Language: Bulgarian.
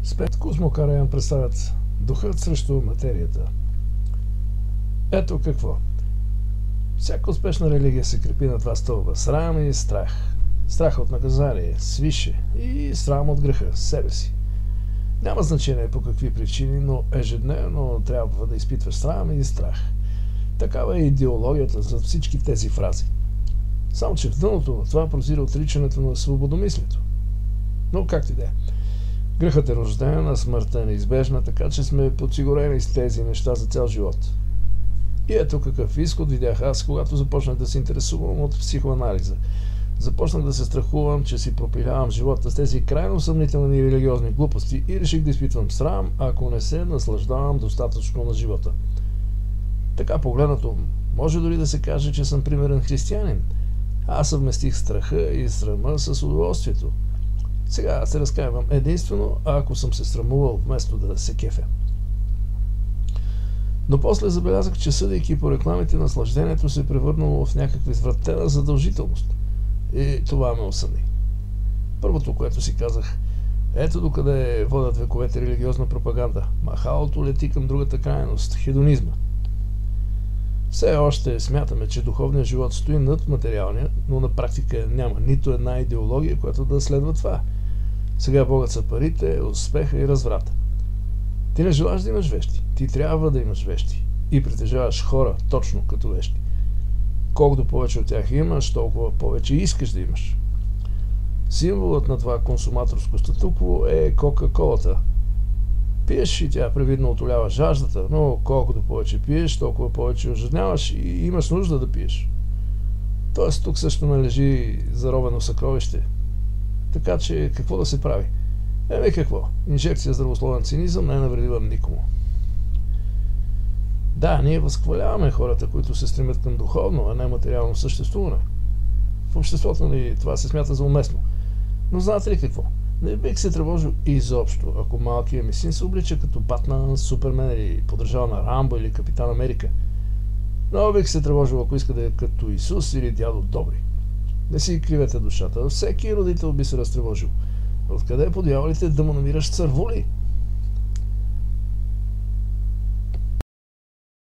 Спет Кузмо Караян представят Духът срещу материята. Ето какво. Всяка успешна религия се крепи на два стълба – срам и страх. Страх от наказание, свише, и срам от греха, себе си. Няма значение по какви причини, но ежедневно трябва да изпитваш срам и страх. Такава е идеологията за всички тези фрази. Само че в дъното на това прозира отричането на свободомислието. Но както и да е. Грехът е рожден, а смъртта е неизбежна, така че сме подсигурени с тези неща за цял живот. И ето какъв изход видях аз, когато започнах да се интересувам от психоанализа. Започнах да се страхувам, че си пропилявам живота с тези крайно съмнителни и религиозни глупости и реших да изпитвам срам, ако не се наслаждавам достатъчно на живота. Така погледнато, може дори да се каже, че съм примерен християнин. Аз съвместих страха и срама с удоволствието. Сега се разкаивам единствено, ако съм се срамувал вместо да се кефя. Но после забелязах, че съдейки по рекламите, наслаждението се е превърнало в някаква извратена задължителност. И това ме осъдни. Първото, което си казах, ето докъде водят вековете религиозна пропаганда. Махалото лети към другата крайност – хедонизма. Все още смятаме, че духовният живот стои над материалния, но на практика няма нито една идеология, която да следва това. Сега Богът са парите, успеха и разврата. Ти не желаш да имаш вещи. Ти трябва да имаш вещи. И притежаваш хора точно като вещи. Колкото повече от тях имаш, толкова повече искаш да имаш. Символът на това консуматорско статукво е Кока-колата. Пиеш и тя привидно отолява жаждата, но колкото повече пиеш, толкова повече ожедняваш и имаш нужда да пиеш. Тоест тук също належи заровено съкровище. Така че какво да се прави? Какво? Инжекция здравословен цинизъм не е навредила никому. Да, ние възхваляваме хората, които се стремят към духовно, а не материално съществуване. В обществото ни това се смята за уместно. Но знаете ли какво? Не бих се тревожил изобщо, ако малкият ми син се облича като Батман, Супермен или подражава на Рамбо или Капитан Америка. Но бих се тревожил, ако иска да е като Исус или дядо Добри. Не си кривете душата. Всеки родител би се разтревожил. Откъде по дяволите да му намираш цървули?